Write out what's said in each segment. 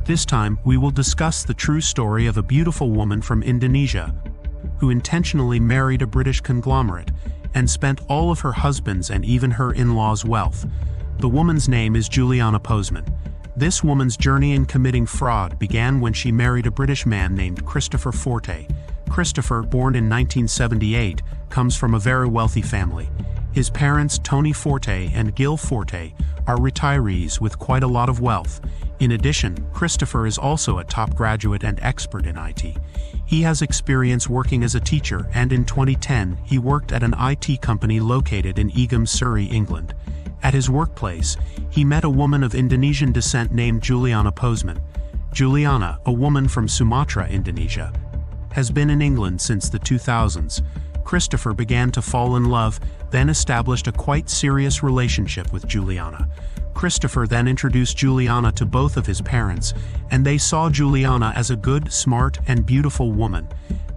This time, we will discuss the true story of a beautiful woman from Indonesia who intentionally married a British conglomerate and spent all of her husband's and even her in-laws' wealth. The woman's name is Juliana Posman. This woman's journey in committing fraud began when she married a British man named Christopher Forte. Christopher, born in 1978, comes from a very wealthy family. His parents, Tony Forte and Gil Forte, are retirees with quite a lot of wealth. In addition, Christopher is also a top graduate and expert in IT. He has experience working as a teacher, and in 2010, he worked at an IT company located in Egham, Surrey, England. At his workplace, he met a woman of Indonesian descent named Juliana Posman. Juliana, a woman from Sumatra, Indonesia, has been in England since the 2000s. Christopher began to fall in love, then established a quite serious relationship with Juliana. Christopher then introduced Juliana to both of his parents, and they saw Juliana as a good, smart, and beautiful woman.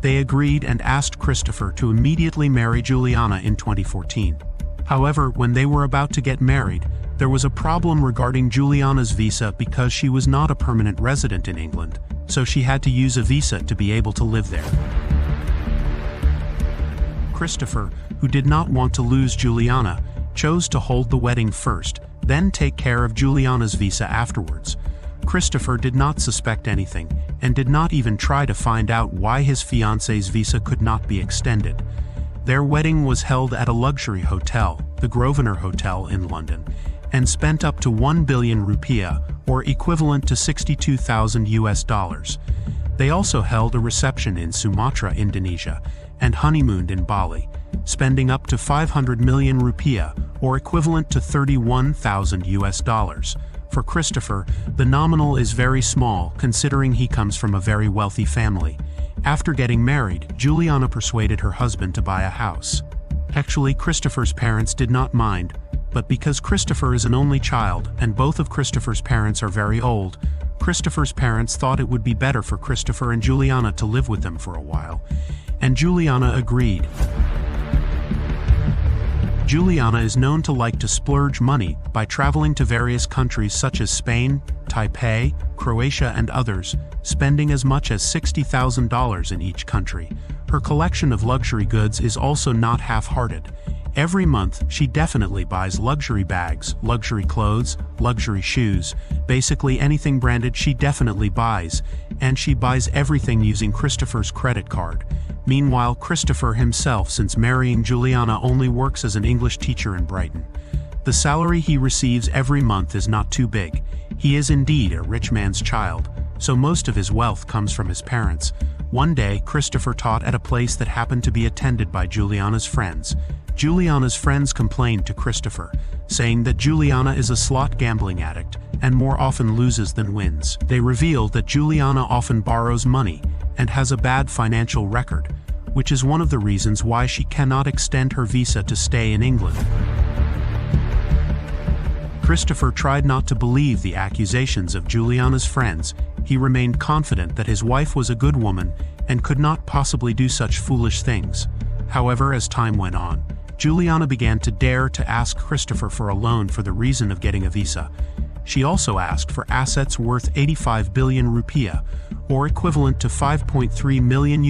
They agreed and asked Christopher to immediately marry Juliana in 2014. However, when they were about to get married, there was a problem regarding Juliana's visa because she was not a permanent resident in England, so she had to use a visa to be able to live there. Christopher, who did not want to lose Juliana, chose to hold the wedding first, then take care of Juliana's visa afterwards. Christopher did not suspect anything, and did not even try to find out why his fiancée's visa could not be extended. Their wedding was held at a luxury hotel, the Grosvenor Hotel in London, and spent up to 1 billion rupiah, or equivalent to $62,000. They also held a reception in Sumatra, Indonesia, and honeymooned in Bali, spending up to 500 million rupiah, or equivalent to $31,000. For Christopher, the nominal is very small considering he comes from a very wealthy family. After getting married, Juliana persuaded her husband to buy a house. Actually, Christopher's parents did not mind, but because Christopher is an only child and both of Christopher's parents are very old, Christopher's parents thought it would be better for Christopher and Juliana to live with them for a while, and Juliana agreed. Juliana is known to like to splurge money by traveling to various countries such as Spain, Taipei, Croatia, and others, spending as much as $60,000 in each country. Her collection of luxury goods is also not half-hearted. Every month, she definitely buys luxury bags, luxury clothes, luxury shoes, basically anything branded she definitely buys, and she buys everything using Christopher's credit card. Meanwhile, Christopher himself, since marrying Juliana, only works as an English teacher in Brighton. The salary he receives every month is not too big. He is indeed a rich man's child, so most of his wealth comes from his parents. One day, Christopher taught at a place that happened to be attended by Juliana's friends. Juliana's friends complained to Christopher, saying that Juliana is a slot gambling addict and more often loses than wins. They revealed that Juliana often borrows money and has a bad financial record, which is one of the reasons why she cannot extend her visa to stay in England. Christopher tried not to believe the accusations of Juliana's friends. He remained confident that his wife was a good woman and could not possibly do such foolish things. However, as time went on, Juliana began to dare to ask Christopher for a loan for the reason of getting a visa. She also asked for assets worth 85 billion rupiah, or equivalent to $5.3 million,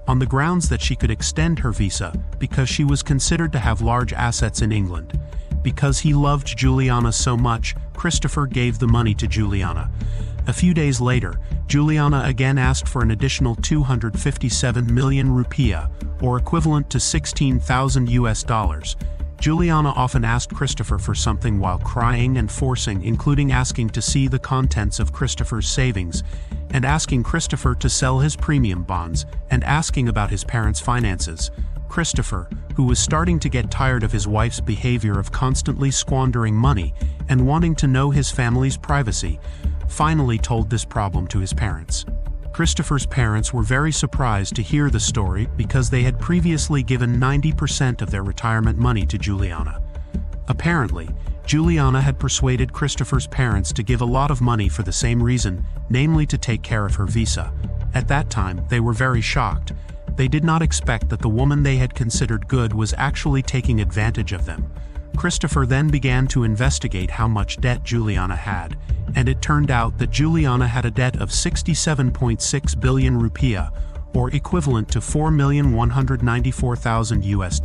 on the grounds that she could extend her visa because she was considered to have large assets in England. Because he loved Juliana so much, Christopher gave the money to Juliana. A few days later, Juliana again asked for an additional 257 million rupiah, or equivalent to $16,000. Juliana often asked Christopher for something while crying and forcing, including asking to see the contents of Christopher's savings, and asking Christopher to sell his premium bonds, and asking about his parents' finances. Christopher, who was starting to get tired of his wife's behavior of constantly squandering money and wanting to know his family's privacy, finally told this problem to his parents. Christopher's parents were very surprised to hear the story because they had previously given 90% of their retirement money to Juliana. Apparently, Juliana had persuaded Christopher's parents to give a lot of money for the same reason, namely to take care of her visa. At that time, they were very shocked. They did not expect that the woman they had considered good was actually taking advantage of them. Christopher then began to investigate how much debt Juliana had, and it turned out that Juliana had a debt of 67.6 billion rupiah, or equivalent to $4,194,000 US.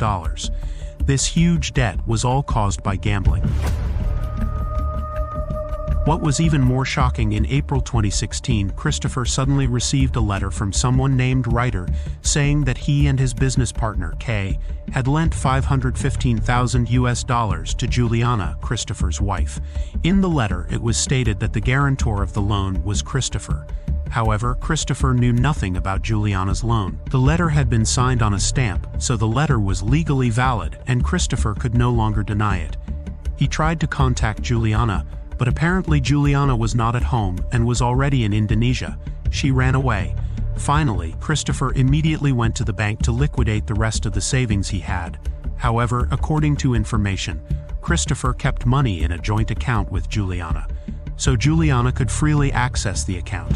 This huge debt was all caused by gambling. What was even more shocking, in April 2016, Christopher suddenly received a letter from someone named Ryder saying that he and his business partner, Kay, had lent $515,000 US to Juliana, Christopher's wife. In the letter, it was stated that the guarantor of the loan was Christopher. However, Christopher knew nothing about Juliana's loan. The letter had been signed on a stamp, so the letter was legally valid, and Christopher could no longer deny it. He tried to contact Juliana, but apparently Juliana was not at home and was already in Indonesia. She ran away. Finally, Christopher immediately went to the bank to liquidate the rest of the savings he had. However, according to information, Christopher kept money in a joint account with Juliana, so Juliana could freely access the account.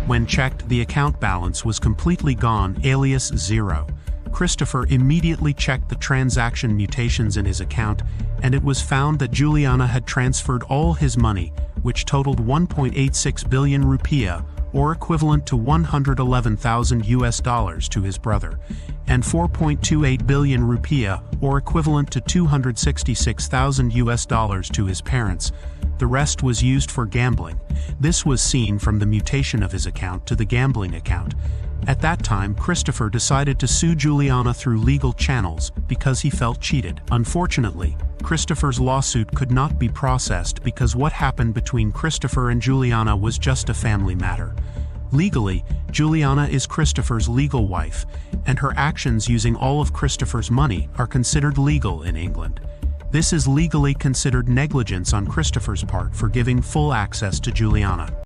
When checked, the account balance was completely gone, alias zero. Christopher immediately checked the transaction mutations in his account, and it was found that Juliana had transferred all his money, which totaled 1.86 billion rupiah, or equivalent to $111,000 US, to his brother, and 4.28 billion rupiah, or equivalent to $266,000 US, to his parents. The rest was used for gambling. This was seen from the mutation of his account to the gambling account. At that time, Christopher decided to sue Juliana through legal channels because he felt cheated. Unfortunately, Christopher's lawsuit could not be processed because what happened between Christopher and Juliana was just a family matter. Legally, Juliana is Christopher's legal wife, and her actions using all of Christopher's money are considered legal in England. This is legally considered negligence on Christopher's part for giving full access to Juliana.